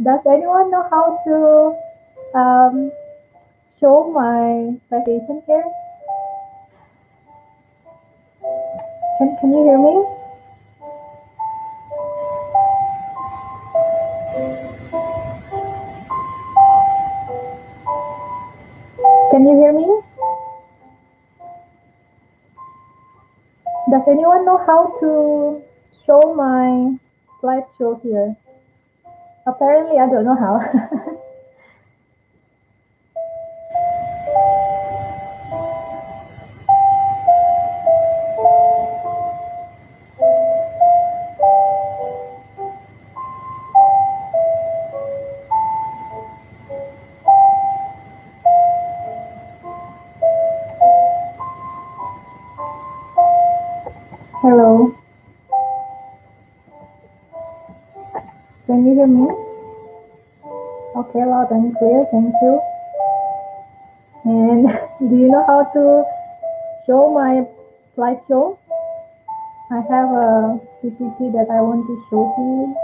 Does anyone know how to show my presentation here? Can you hear me? Can you hear me? Does anyone know how to show my slideshow here? Apparently, I don't know how. Hello. Can you hear me? Okay, loud and clear. Thank you. And do you know how to show my slideshow? I have a PPT that I want to show to you.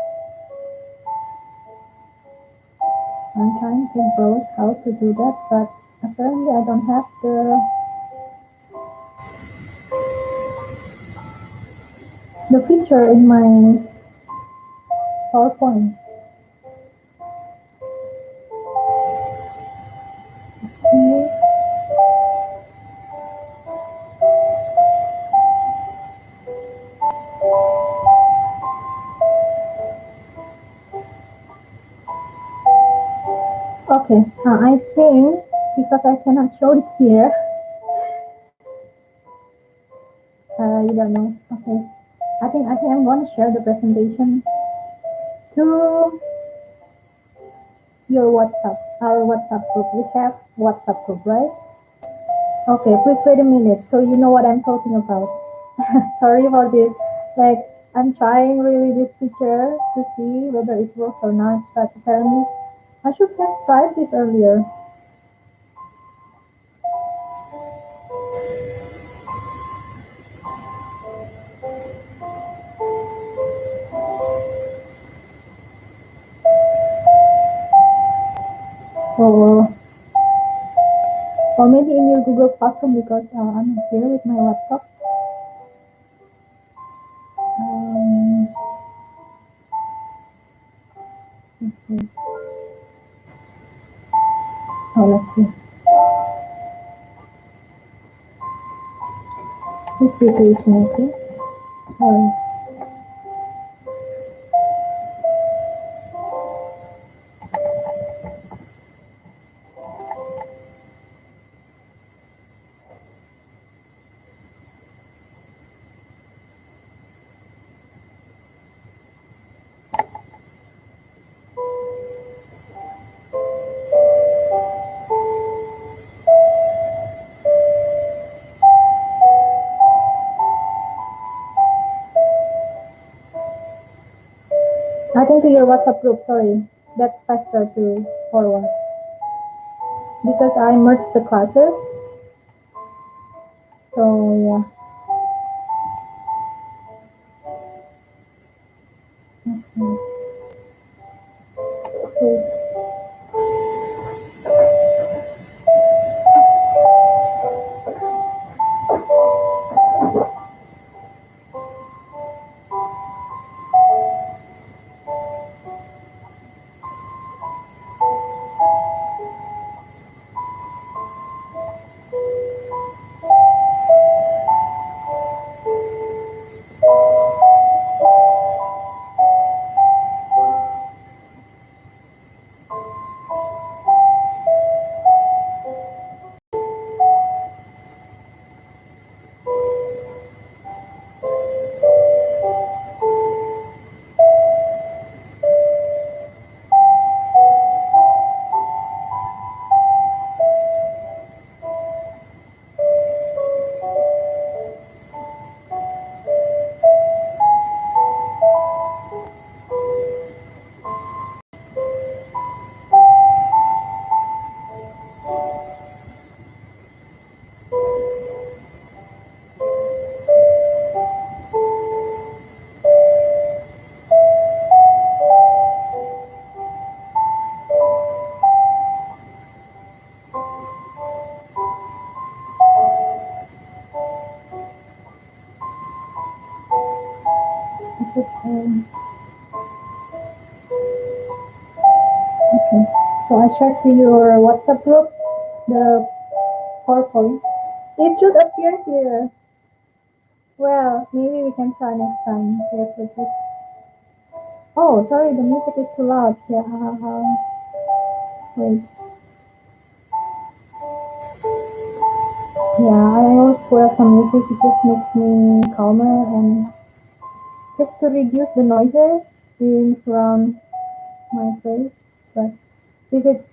I'm trying to browse how to do that, but apparently I don't have the feature in my PowerPoint. Okay, I think because I cannot show it here, you don't know. Okay, I think I'm going to share the presentation to your WhatsApp, our WhatsApp group. We have WhatsApp group, right? Okay, please wait a minute so you know what I'm talking about. Sorry for this. Like, I'm trying really this feature to see whether it works or not, but apparently I should have tried this earlier. So, or maybe in your Google Classroom because I'm here with my laptop. Let's see. Oh, let's see. This situation, okay? Sorry. I think to your WhatsApp group, sorry. That's faster to forward. Because I merged the classes. So, yeah. Okay. shared to your WhatsApp group the PowerPoint. It should appear here. Well, maybe we can try next time. Here, please. Oh, sorry, the music is too loud. Yeah, wait. Yeah, I always put up some music. It just makes me calmer and just to reduce the noises in around my place. But if it's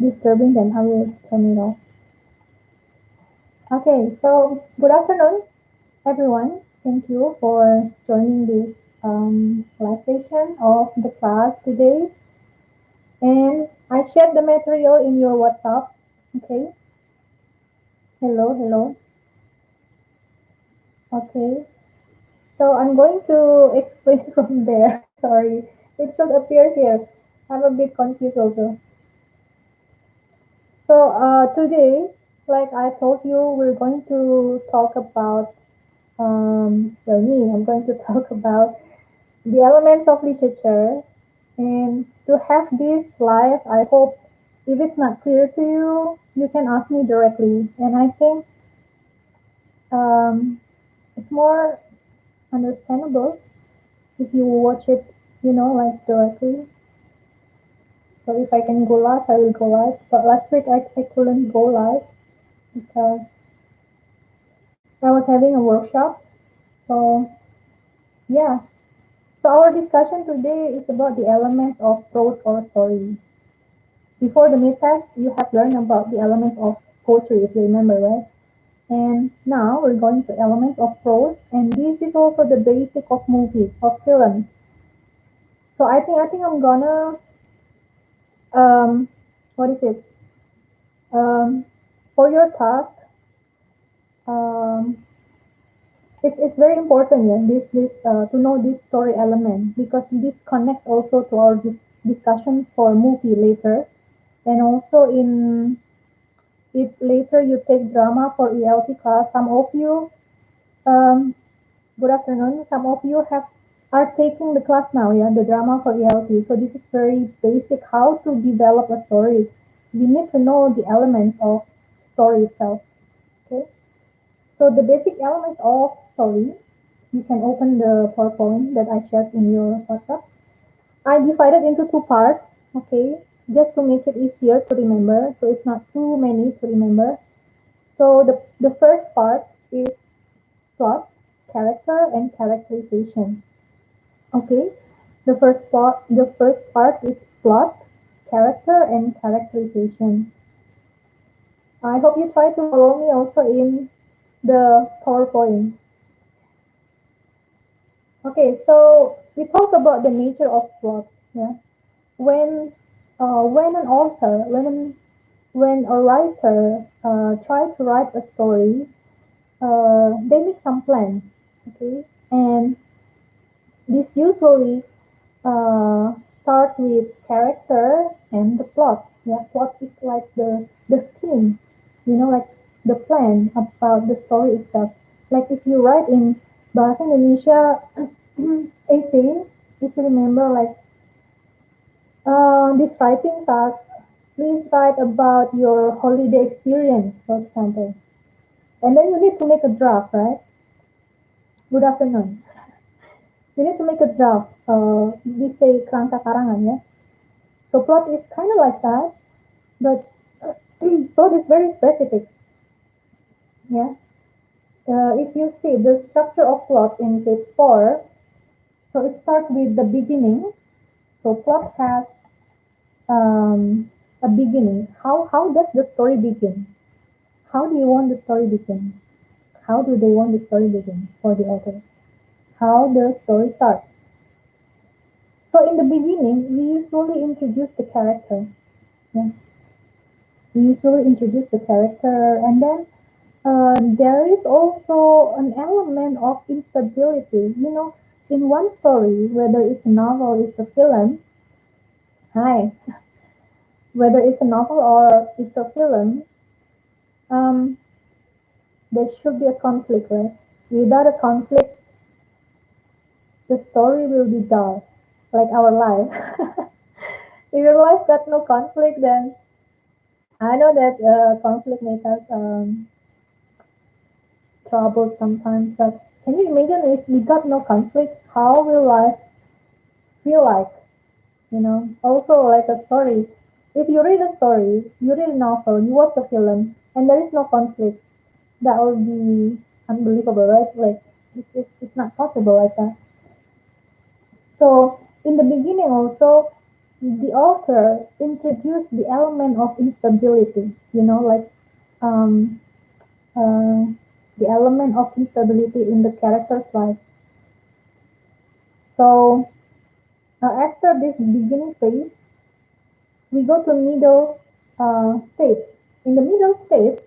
disturbing, then I will turn it off. Okay, so good afternoon, everyone. Thank you for joining this live session of the class today. And I shared the material in your WhatsApp. Okay. Hello, hello. Okay. So I'm going to explain from there. Sorry. It should appear here. I'm a bit confused also. So today, like I told you, we're going to talk about, well, me, I'm going to talk about the elements of literature. And to have this live, I hope if it's not clear to you, you can ask me directly. And I think um, it's more understandable if you watch it, like directly. So if I can go live, I will go live. But last week I couldn't go live because I was having a workshop. So yeah. So our discussion today is about the elements of prose or story. Before the mid test, you have learned about the elements of poetry, if you remember, right? And now we're going to elements of prose, and this is also the basic of movies, of films. So I think I'm gonna um, what is it? Um, for your task, um, it's very important, yeah, this to know this story element because this connects also to our discussion for movie later, and also in if later you take drama for ELT class, some of you um, good afternoon. Some of you have are taking the class now, yeah, the drama for ELT. So this is very basic how to develop a story. We need to know the elements of story itself. Okay. So the basic elements of story, you can open the PowerPoint that I shared in your WhatsApp. I divided into two parts, okay, just to make it easier to remember. So it's not too many to remember. So the first part is plot, character, and characterization. Okay, the first part is plot, character, and characterizations. I hope you try to follow me also in the PowerPoint. Okay, so we talk about the nature of plot. Yeah, when when an author, when a writer try to write a story, they make some plans. Okay, and this usually start with character and the plot. Yeah, plot is like the scheme, like the plan about the story itself. Like if you write in Bahasa Indonesia essay, if you remember, like this writing task, please write about your holiday experience, for example. And then you need to make a draft, right? Good afternoon. You need to make a draft. We say kerangka karangan, yeah. So plot is kind of like that, but plot is very specific. Yeah. If you see the structure of plot in page 4, so it starts with the beginning. So plot has a beginning. How does the story begin? How do you want the story begin? How do they want the story begin for the authors? How the story starts. So in the beginning, we usually introduce the character. Yeah. We usually introduce the character, and then there is also an element of instability. In one story, whether it's a novel, it's a film. Hi, whether it's a novel or it's a film, um, there should be a conflict, right? Without a conflict, the story will be dull, like our life. If your life got no conflict, then I know that conflict makes us troubled sometimes. But can you imagine if we got no conflict, how will life feel like? Also like a story. If you read a story, you read a novel, you watch a film, and there is no conflict, that would be unbelievable, right? Like it's not possible like that. So in the beginning also, the author introduced the element of instability, like um, uh, the element of instability in the character's life. So after this beginning phase, we go to middle states. In the middle states,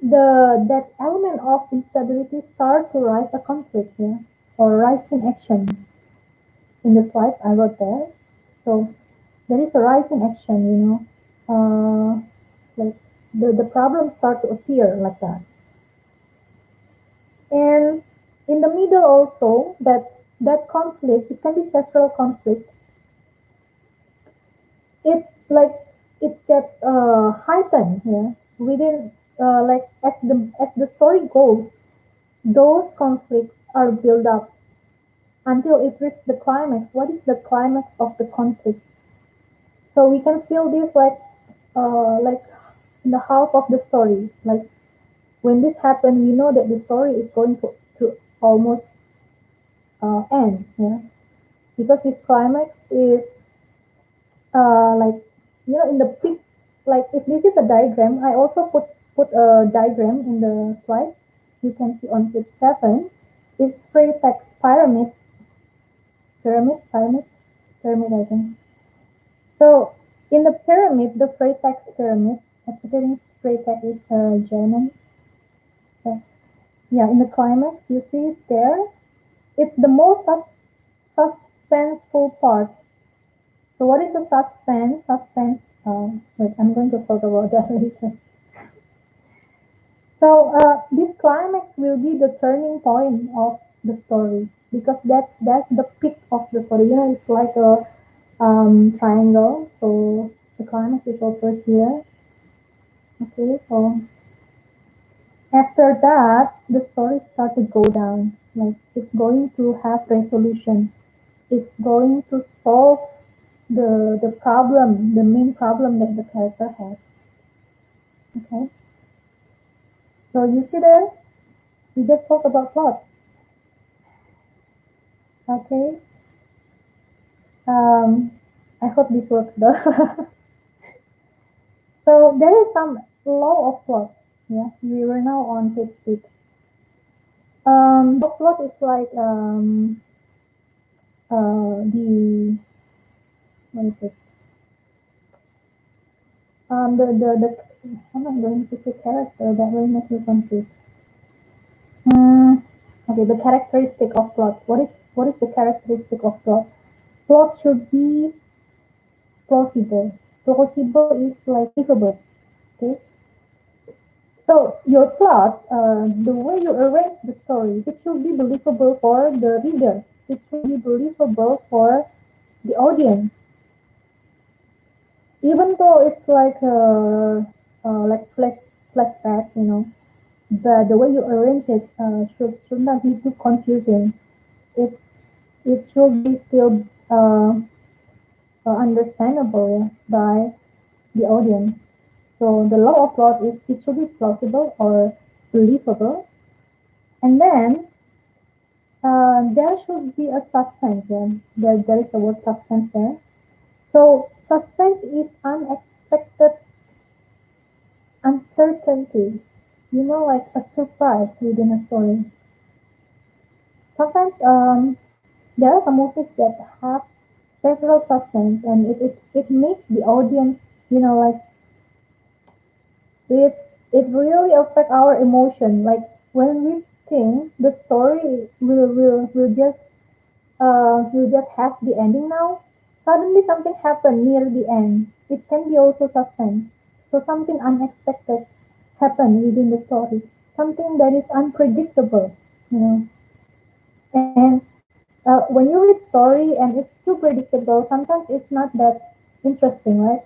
the that element of instability start to rise a conflict, yeah, or rise in action. In the slides I wrote there. So there is a rise in action, like the problems start to appear like that. And in the middle also, that conflict, it can be several conflicts. It like it gets heightened, yeah, within like as the story goes, those conflicts are built up until it reaches the climax. What is the climax of the conflict? So we can feel this like in the half of the story. Like when this happens, we know that the story is going to almost end. Yeah, because this climax is like in the peak. Like if this is a diagram, I also put a diagram in the slides. You can see on page 7 is free text pyramid, I think. So in the pyramid, the Freytag's pyramid, I think Freytag is German. So yeah, in the climax, you see it there. It's the most suspenseful part. So what is a suspense? Wait, I'm going to talk about that later. So this climax will be the turning point of the story because that's the peak of the story. It's like a triangle. So the climax is over here. Okay, so after that, the story starts to go down. Like it's going to have resolution. It's going to solve the problem, the main problem that the character has. Okay, so you see there, we just talk about plot. Okay, um, I hope this works though. So there is some law of plots. Yeah, we were now on page 6. The plot is like the what is it? I'm not going to say character, that will make me confused. Mm, okay, the characteristic of plot. What is the characteristic of plot? Plot should be plausible. Plausible is like believable. Okay, so your plot, the way you arrange the story, it should be believable for the reader. It should be believable for the audience, even though it's like flashback, but the way you arrange it should not be too confusing. It should be still understandable by the audience. So the law of plot is it should be plausible or believable, and then there should be a suspense. Yeah, there is a word suspense there. So suspense is unexpected uncertainty. Like a surprise within a story. Sometimes there are some movies that have several suspense and it makes the audience, like it it really affect our emotion. Like when we think the story will just have the ending now, suddenly something happened near the end. It can be also suspense. So something unexpected happened within the story. Something that is unpredictable, you know. And When you read story and it's too predictable, sometimes it's not that interesting, right?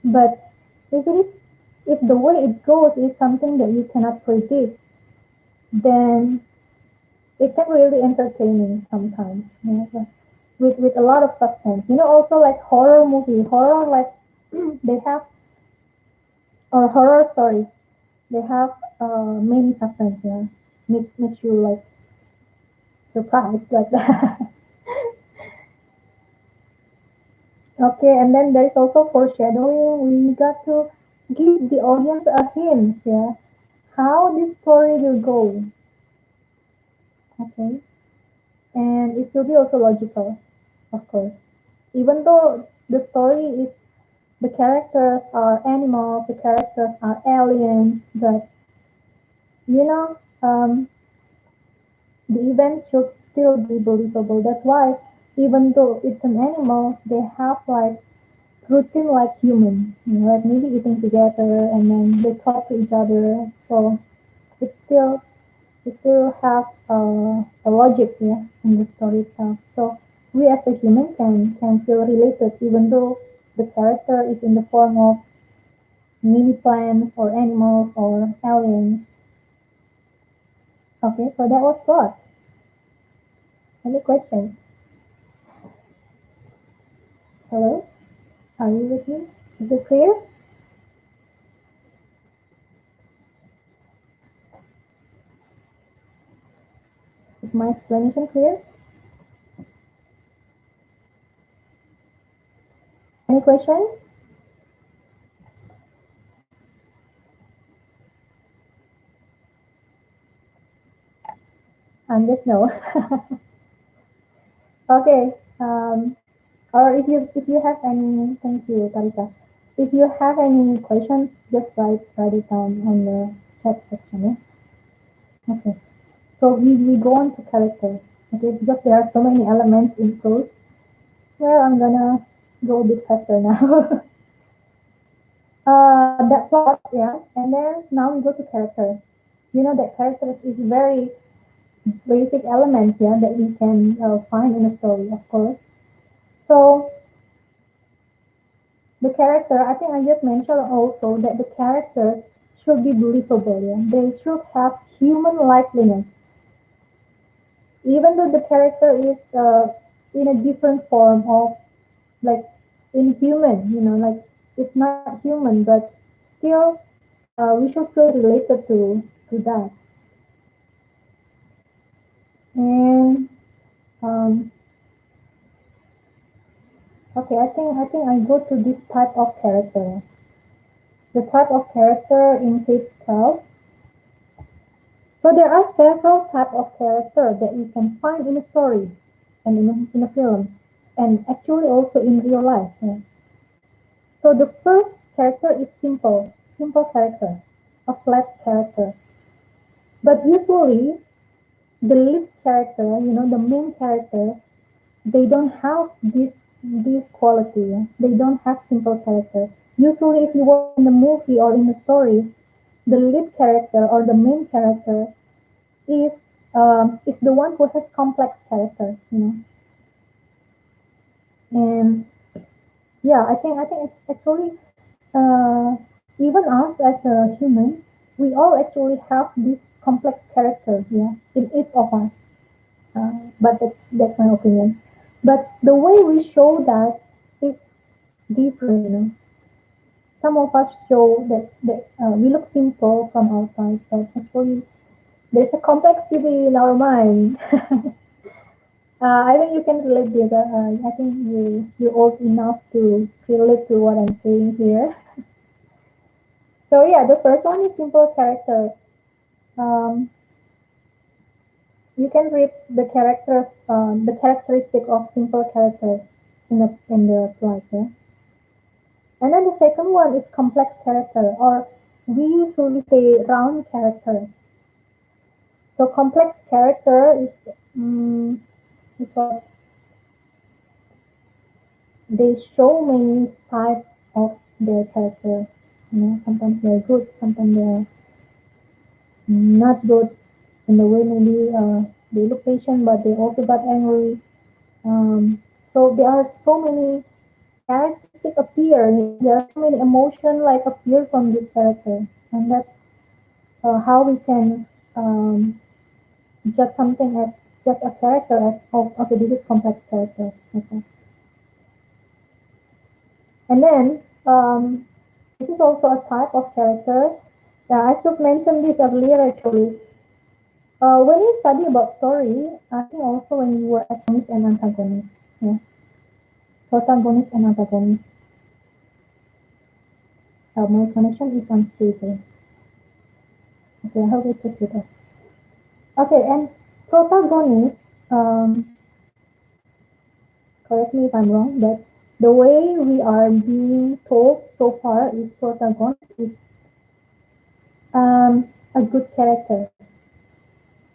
But if it is, if the way it goes is something that you cannot predict, then it can really entertaining sometimes. Like with a lot of suspense. Also like horror movie, horror like they have or horror stories, they have many suspense. Yeah, makes you like surprised like that. Okay, and then there's also foreshadowing. We got to give the audience a hint, yeah, how this story will go. Okay, and it will be also logical, of course. Even though the story is the characters are animals, the characters are aliens, but you know, the events should still be believable. That's why, even though it's an animal, they have like routine like human, like maybe eating together and then they talk to each other. So it's still we still have a logic here in the story itself. So we as a human can feel related even though the character is in the form of mini plants or animals or aliens. Okay, so that was plot. Any questions? Hello, are you with me? Is it clear? Is my explanation clear? Any question? I'm just no. Okay. Or if you have any, thank you, Tarika. If you have any questions, just write it down on the chat section. Yeah. Okay. So we go on to character. Okay, because there are so many elements in prose. Well, I'm gonna go a bit faster now. That plot, yeah, and then now we go to character. That characters is very basic elements, yeah, that we can find in a story, of course. So the character, I think I just mentioned also that the characters should be believable. Yeah? They should have human likeness, even though the character is in a different form of like inhuman. Like it's not human, but still we should feel related to that. And um, okay, I think I go to this type of character. The type of character in page 12. So there are several types of character that you can find in a story and in a film, and actually also in real life. Yeah. So the first character is simple character, a flat character. But usually the lead character, the main character, they don't have this quality. Yeah. They don't have simple character. Usually, if you watch in the movie or in the story, the lead character or the main character is is the one who has complex character. And yeah, I think it's actually even us as a human, we all actually have this complex character, yeah, in each of us. But that's my opinion. But the way we show that is different. Some of us show that we look simple from outside, but actually there's a complexity in our mind. I think you can relate this. I think you're old enough to relate to what I'm saying here. So yeah, the first one is simple character. Um, you can read the characteristic of simple character in the slide. Yeah? And then the second one is complex character, or we usually say round character. So complex character is what they show many sides of their character. Sometimes they're good, sometimes they're not good in the way maybe they look patient, but they also got angry. So there are so many characteristics appear. There are so many emotion like appear from this character, and that's how we can um, judge something as just a character as okay, this is complex character. Okay, and then this is also a type of character. I should mention this earlier actually. When you study about story, I think also when you were protagonist and antagonist, yeah, protagonist and antagonist. My connection is unstable. Okay, I hope it's okay. Okay, and protagonist, correct me if I'm wrong, but the way we are being told so far is protagonist is a good character.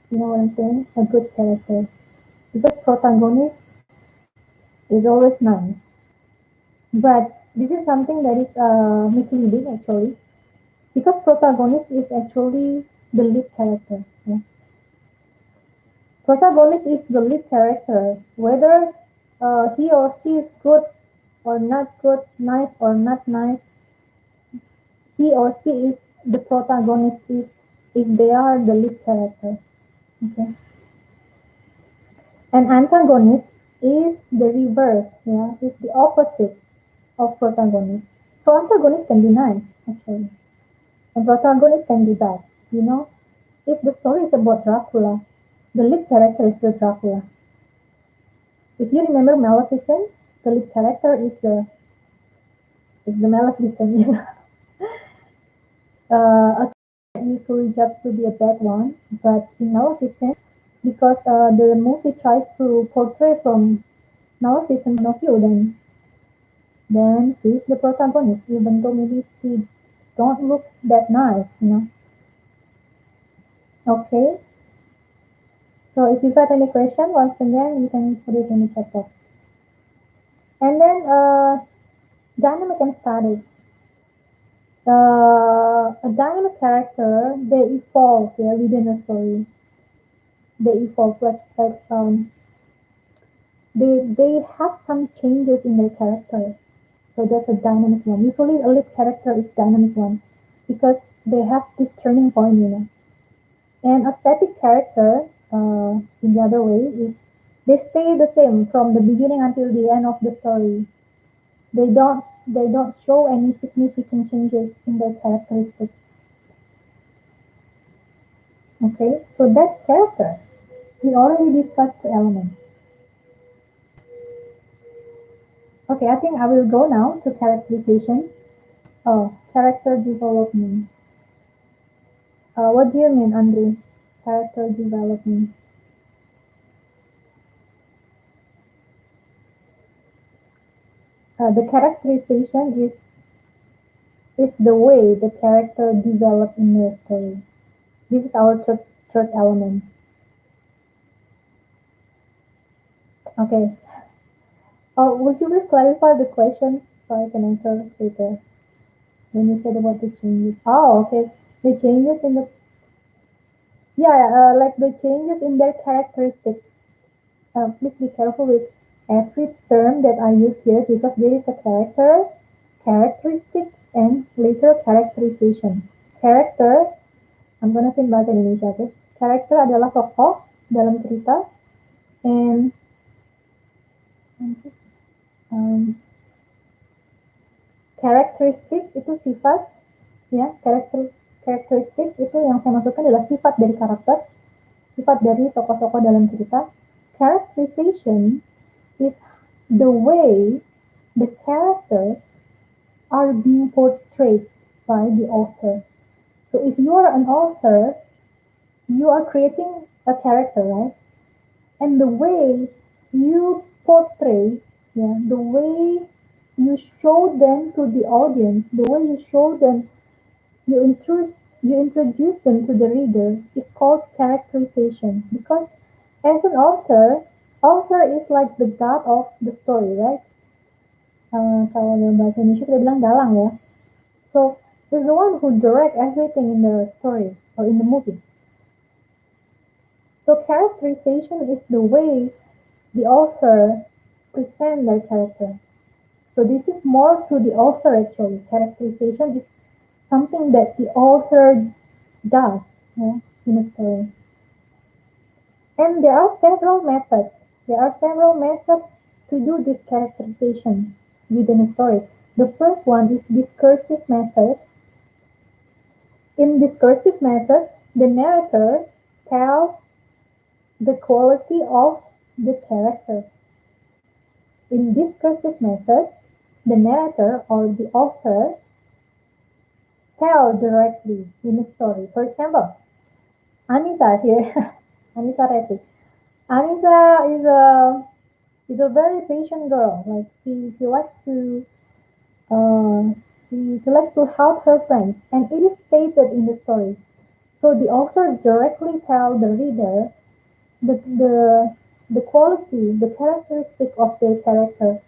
You know what I'm saying? A good character. Because protagonist is always nice. But this is something that is misleading actually. Because protagonist is actually the lead character. Yeah. Protagonist is the lead character. Whether he or she is good or not good, nice or not nice, he or she is the protagonist if they are the lead character. Okay. An antagonist is the reverse, yeah, is the opposite of protagonist. So antagonist can be nice, actually, and protagonist can be bad. You know, if the story is about Dracula, the lead character is the Dracula. If you remember Maleficent, the lead character is the Maleficent. You know? A character usually judged to be a bad one, but in Maleficent, because the movie tried to portray from Maleficent point of view, then she's the protagonist, even though maybe she don't look that nice, you know. Okay, so if you got any question, once again, you can put it in the chat box. And then dynamic and static. A dynamic character, they evolve, yeah, within a story. They evolve, they have some changes in their character. So that's a dynamic one. Usually a lead character is dynamic one because they have this turning point, you know. And a static character, in the other way, is they stay the same from the beginning until the end of the story. They don't show any significant changes in their characteristics. Okay, so that's character. We already discussed the elements. Okay, I think I will go now to characterization. Oh, character development. What do you mean, Andre? Character development. The characterization is the way the character develop in your story. This is our third element. Okay. Would you please clarify the questions so I can answer later? When you said about the changes. Oh, okay. The changes in the yeah, like the changes in their characteristic. Please be careful with every term that I use here because there is a character, characteristics, and later characterization. Character, I'm gonna say bahasa Indonesia, okay? Character adalah tokoh dalam cerita, and um, karakteristik itu sifat, ya, karakteristik itu yang saya masukkan adalah sifat dari karakter, sifat dari tokoh-tokoh dalam cerita. Characterization is the way the characters are being portrayed by the author. So if you are an author, you are creating a character, right? And the way you portray, yeah, the way you show them to the audience, the way you show them, you introduce them to the reader is called characterization. Because as an author is like the god of the story, right? Kalau dalam bahasa Indonesia kita bilang dalang ya. So he's the one who direct everything in the story or in the movie. So characterization is the way the author present their character. So this is more to the author actually. Characterization is something that the author does, yeah, in a story. And there are several methods. There are several methods to do this characterization within a story. The first one is discursive method. In discursive method, the narrator tells the quality of the character. In discursive method, the narrator or the author tell directly in a story. For example, Anissa here, Anissa Reti. Anissa is a very patient girl. Like she likes to uh, she likes to help her friends, and it is stated in the story. So the author directly tell the reader the quality, the characteristic of their character.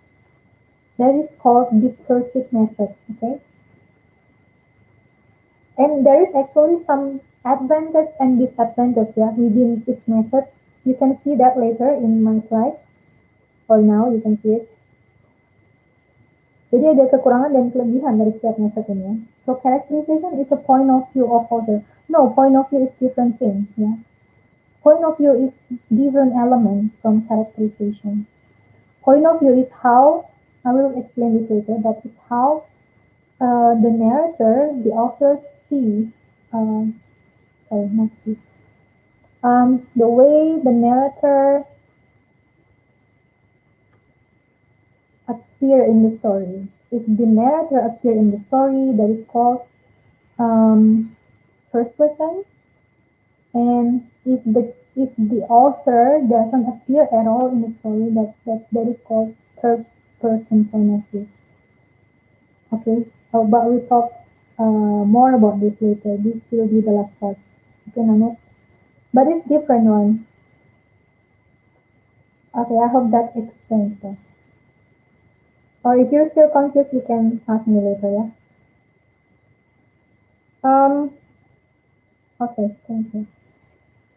That is called discursive method. Okay, and there is actually some advantage and disadvantage, yeah, within each method. You can see that later in my slide, or now you can see it. Jadi ada kekurangan dan kelebihan dari setiap method ini, ya. So characterization is a point of view of author. No, point of view is different thing, yeah. Point of view is different elements from characterization. Point of view is how, I will explain this later, but it's how the narrator, the author see, sorry, not see, the way the narrator appear in the story. If the narrator appear in the story, that is called first person, and if the author doesn't appear at all in the story, that is called third person point of view. Okay, but we'll talk more about this later. This will be the last part. Okay, Nanette? But it's different one. Okay, I hope that explains that. Or if you're still confused, you can ask me later, yeah? Okay, thank you.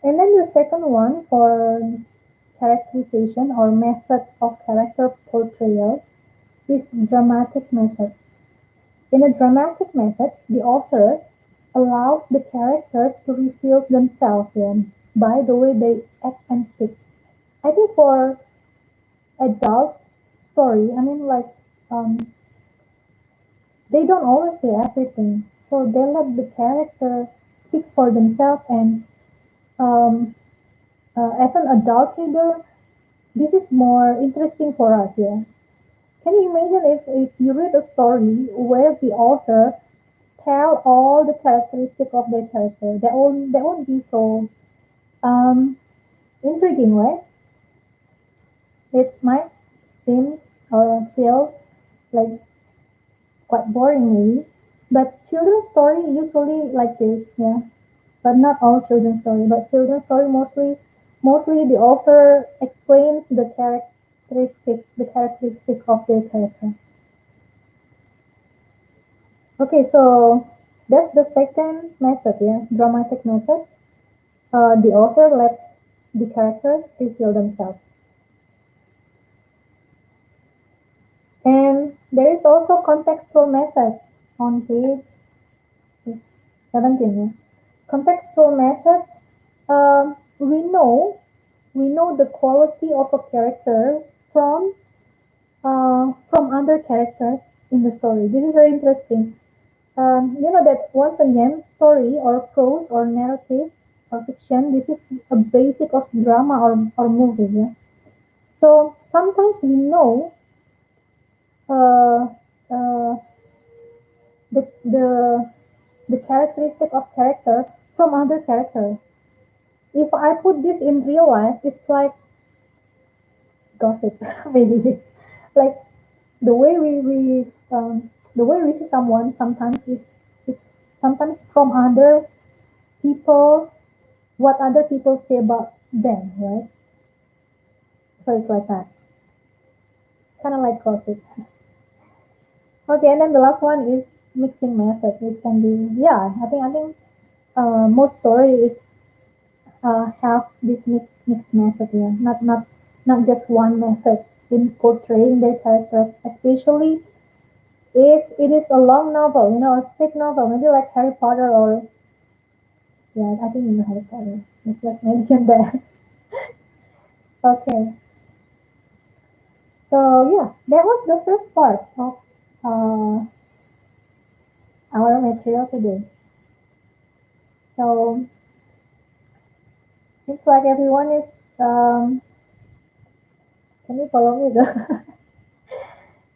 And then the second one for characterization or methods of character portrayal is dramatic method. In a dramatic method, the author allows the characters to reveal themselves by the way they act and speak. I think for adult story, I mean like they don't always say everything, so they let the character speak for themselves. And um, as an adult reader, this is more interesting for us. Yeah, can you imagine if you read a story where the author tell all the characteristics of their character? That won't be so um, intriguing, right? It might seem or feel like quite boring maybe. But children's story usually like this, yeah. But not all children's story. But children's story mostly the author explains the characteristic of their character. Okay, so that's the second method, yeah, dramatic method. The author lets the characters reveal themselves. And there is also contextual method on page 17. Yeah. Contextual method, we know the quality of a character from other characters in the story. This is very interesting. You know that once again, story or prose or narrative or fiction, this is a basic of drama or movie. Yeah? So sometimes we know uh, uh, the the characteristic of character from other characters. If I put this in real life, it's like gossip, maybe. Like the way the way we see someone sometimes is sometimes from other people, what other people say about them, right? So it's like that, kind of like gossip. Okay, and then the last one is mixing method. It can be, yeah. I think most stories have this mix method. Yeah, not not just one method in portraying their characters, especially if it is a long novel, a thick novel, maybe like Harry Potter or, yeah, I think you know Harry Potter. Let's just mention that. Okay, so yeah, that was the first part of uh, our material today. So seems like everyone is, can you follow me though?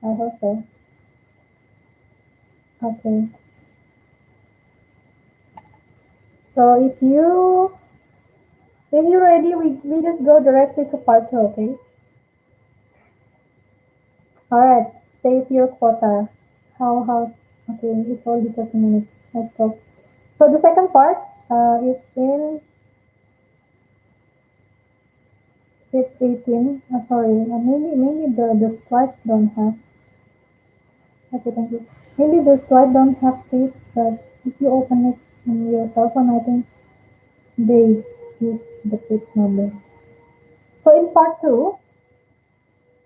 I hope so. Okay, so if you're ready, we just go directly to part two, okay? Alright, save your quota. How, okay, it's already 30 minutes. Let's go. So the second part, it's in, it's 18. Sorry, maybe the slides don't have, okay, thank you. Maybe the slide don't have dates, but if you open it on your cell phone, I think they give the page number. So in part two,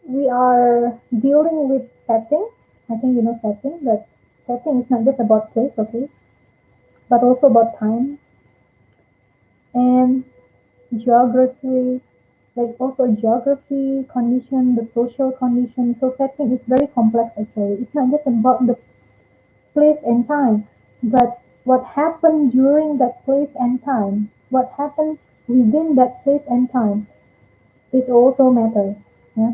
we are dealing with setting. I think you know setting, but setting is not just about place, okay, but also about time and geography, like also geography condition, the social condition. So setting is very complex actually. It's not just about the place and time, but what happened during that place and time, what happened within that place and time is also matter. Yeah.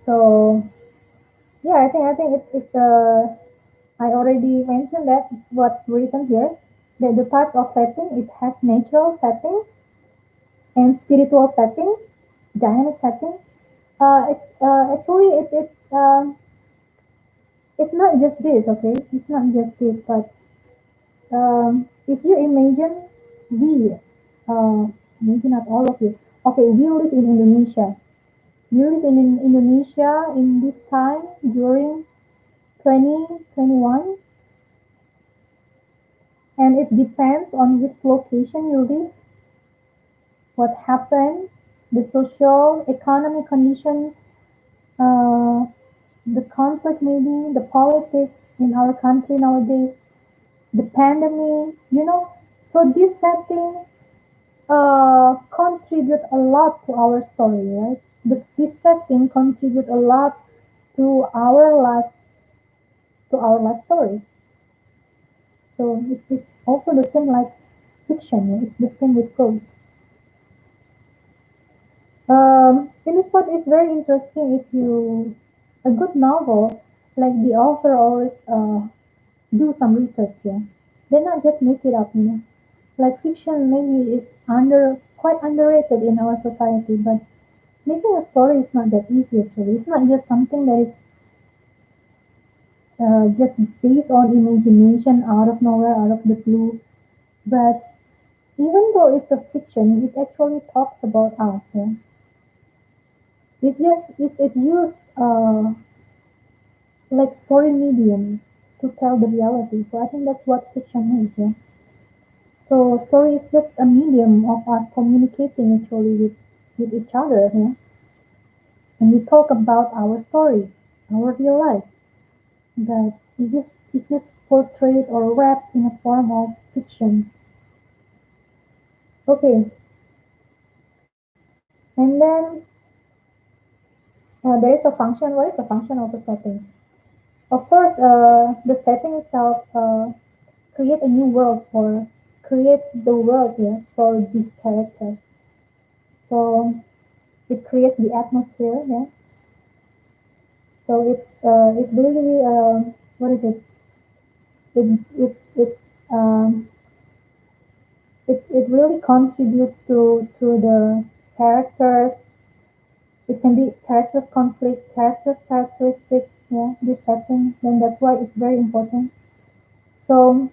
So yeah, I think it's I already mentioned that what's written here, that the types of setting, it has natural setting and spiritual setting, dynamic setting. Actually, it's not just this, okay? It's not just this, but if you imagine we, maybe not all of you, okay, we live in Indonesia. We live in Indonesia in this time during 2021, and it depends on which location you live, what happened, the social, economic condition, uh, the conflict maybe, the politics in our country nowadays, the pandemic, So this setting contribute a lot to our story, right? This setting contribute a lot to our lives, to our life story. So it's also the same like fiction. Yeah? It's the same with prose. In this part, it's very interesting if you a good novel, like the author always do some research. Yeah, they not just make it up. Like fiction maybe is quite underrated in our society, but making a story is not that easy actually. It's not just something that is just based on imagination out of nowhere, out of the blue. But even though it's a fiction, it actually talks about us. Yeah? It used like story medium to tell the reality. So I think that's what fiction is. Yeah. So story is just a medium of us communicating actually with each other. Yeah. And we talk about our story, our real life. But it's just portrayed or wrapped in a form of fiction. Okay. And then there is a function. What is the function of a setting? Of course, the setting itself create a new world for create the world here for this character. So it creates the atmosphere. Yeah. So it really what is it? Um, it really contributes to the characters. It can be characters conflict, characters characteristic. Yeah, this setting. Then that's why it's very important. So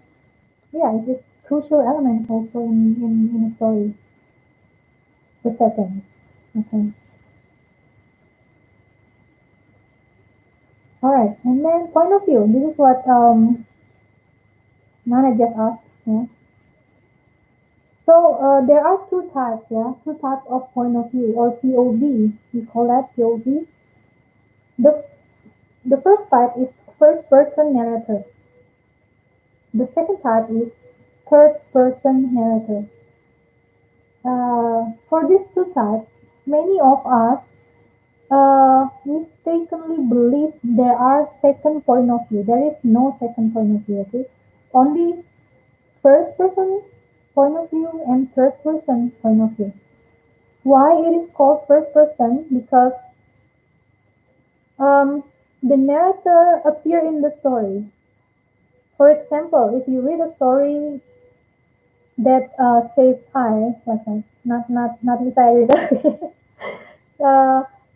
yeah, it is crucial elements also in a story. The setting. Okay. All right. And then point of view. This is what Nana just asked. Yeah. So there are two types, yeah, two types of point of view or POV. We call that POV. The the first type is first person narrator. The second type is third person narrator. For these two types, many of us mistakenly believe there are second point of view. There is no second point of view. Okay, only first person point of view and third person point of view. Why it is called first person? Because um, the narrator appear in the story. For example, if you read a story that says I, like not this I read,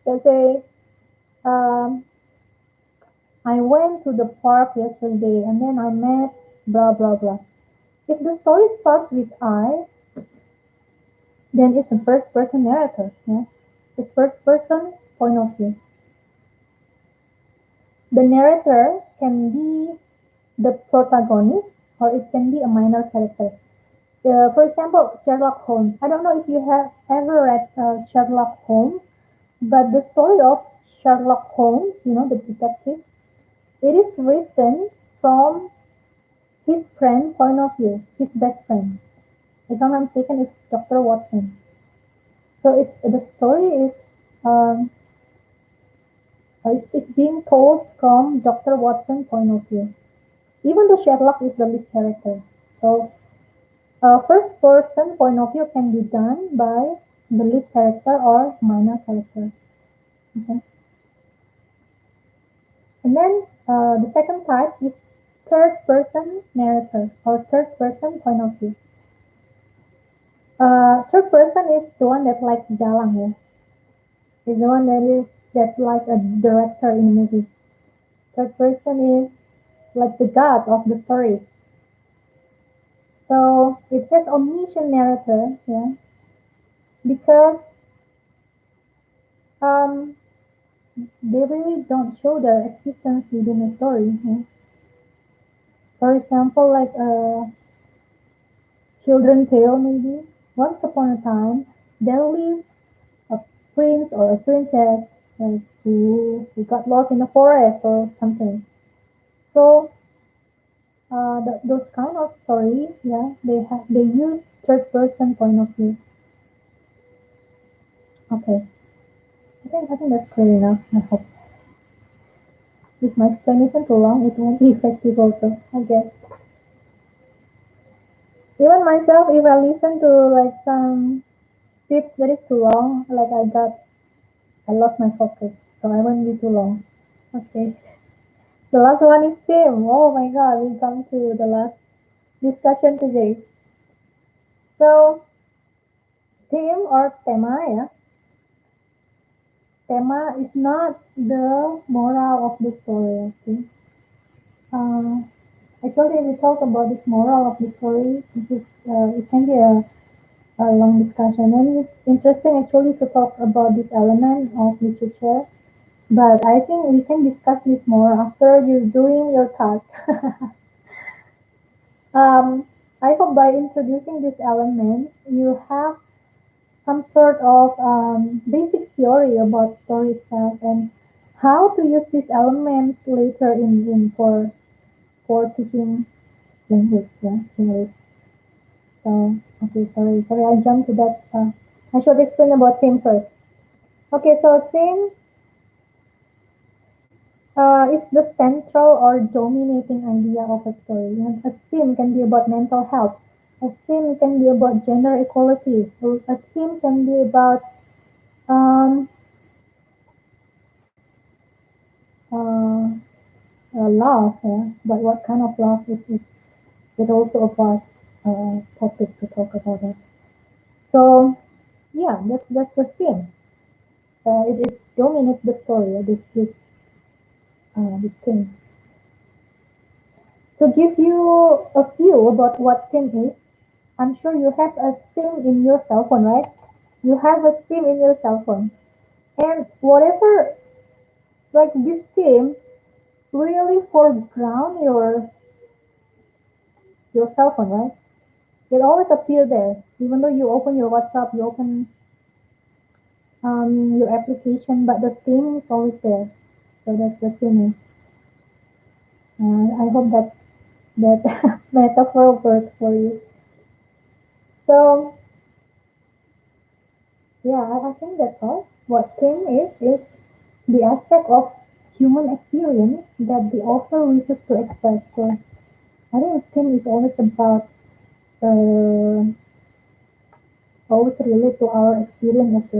let's say um, I went to the park yesterday and then I met blah blah blah. If the story starts with I, then it's a first person narrator. Yeah? It's first person point of view. The narrator can be the protagonist or it can be a minor character. For example, Sherlock Holmes. I don't know if you have ever read Sherlock Holmes, but the story of Sherlock Holmes, the detective, it is written from his friend point of view, his best friend. If I'm not mistaken, it's Dr. Watson. So the story um, is being told from Dr. Watson point of view. Even though Sherlock is the lead character. So first person point of view can be done by the lead character or minor character. Okay. And then the second type is third person narrator or third person point of view. Third person is the one that like Dalang, yeah. Is the one that like a director in a movie. Third person is like the god of the story. So it says omniscient narrator, yeah, because um, they really don't show their existence within a story. Yeah. For example, like a children tale, maybe. Once upon a time, there lived a prince or a princess like, who got lost in the forest or something. So those kind of story, yeah, they use third person point of view. Okay, I think that's clear enough. I hope if my explanation too long, it won't be effective also. I guess. Even myself, if I listen to like some speech that is too long, like I lost my focus, so I won't be too long. Okay. The last one is theme. Oh my god, we come to the last discussion today. So theme or tema, yeah. Tema is not the moral of the story. Okay. Uh, Actually, we talk about this moral of the story. It can be a long discussion, and it's interesting actually to talk about this element of literature. But I think we can discuss this more after you're doing your task. I hope by introducing these elements, you have some sort of basic theory about story itself and how to use these elements later in for teaching language. Yeah, English. So okay, sorry, I jumped to that. I should explain about theme first. Okay, so theme is the central or dominating idea of a story. A theme can be about mental health. A theme can be about gender equality. A theme can be about um, uh, love. Yeah? But what kind of love? It also a vast topic to talk about it. So yeah, that's the theme. It dominates the story. This thing. To give you a view about what theme is, I'm sure you have a theme in your cell phone, right? You have a theme in your cell phone. And whatever, like this theme really foreground your cell phone, right? It always appear there. Even though you open your WhatsApp, you open your application, but the theme is always there. So that's the thing. I hope that metaphor works for you. So yeah, I think that's all. What theme is the aspect of human experience that the author wishes to express. So I think theme is always about uh, always relate to our experience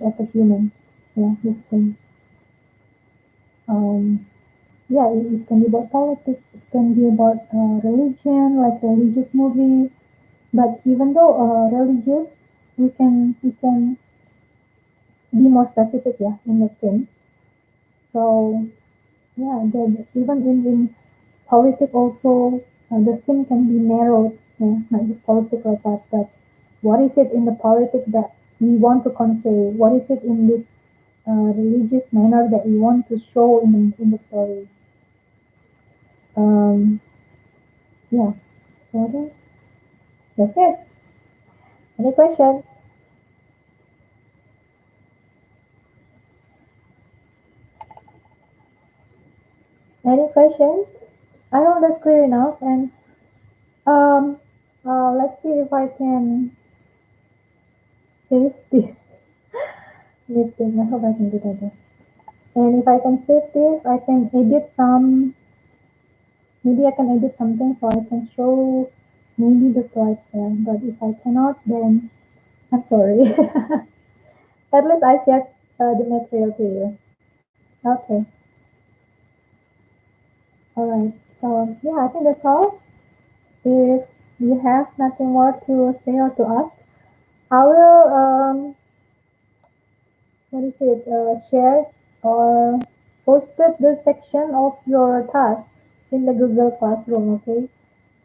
as a human. Yeah, this thing. Um, yeah, it can be about politics. It can be about religion, like religious movie. But even though religious, we can be more specific, yeah, in the theme. So yeah, even in politics also, the theme can be narrowed, yeah, not just politics like that, but what is it in the politics that we want to convey? What is it in this religious manner that we want to show in the story? Um, yeah, so I think that's it. Any question? Any question? I hope that's clear enough. And um, let's see if I can save this meeting. I hope I can do that. And if I can save this, I can edit some. Maybe I can edit something so I can show maybe the slides there. But if I cannot, then I'm sorry. At least I shared the material to you. Okay. All right. So yeah, I think that's all. If you have nothing more to say or to ask, I will what is it? Share or posted the section of your task in the Google Classroom. Okay.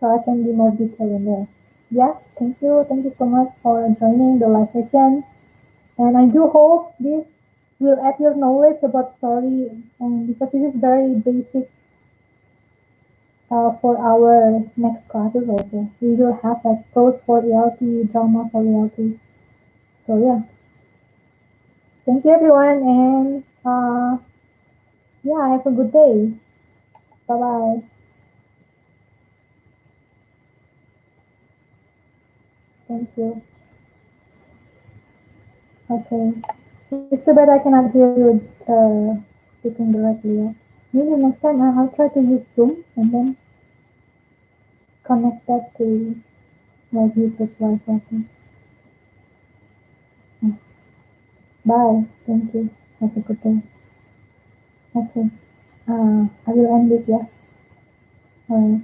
So I can be more detailed in there. Yeah, thank you. Thank you so much for joining the live session. And I do hope this will add your knowledge about story, and because this is very basic for our next classes also. We will have like prose for ELT, drama for ELT. So yeah, thank you everyone, and yeah, have a good day. Bye bye. Thank you. Okay. It's too bad I cannot hear you speaking directly. Yeah. Maybe next time I'll try to use Zoom and then connect that to my YouTube live session. Yeah. Bye. Thank you. Have a good day. Okay. I will end this. Yeah. Alright.